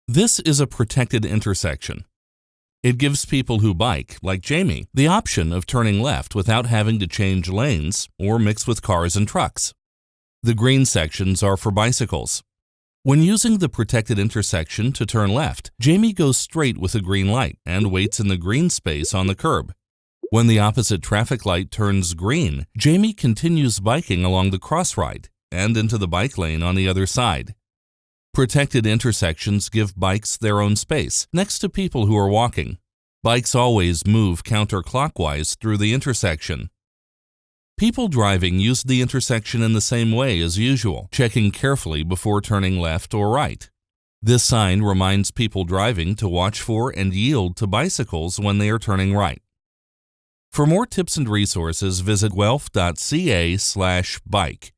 This is a protected intersection. It gives people who bike, like Jamie, the option of turning left without having to change lanes or mix with cars and trucks. The green sections are for bicycles. When using the protected intersection to turn left, Jamie goes straight with a green light and waits in the green space on the curb. When the opposite traffic light turns green, Jamie continues biking along the crossride and into the bike lane on the other side. Protected intersections give bikes their own space, next to people who are walking. Bikes always move counterclockwise through the intersection. People driving use the intersection in the same way as usual, checking carefully before turning left or right. This sign reminds people driving to watch for and yield to bicycles when they are turning right. For more tips and resources, visit guelph.ca/bike.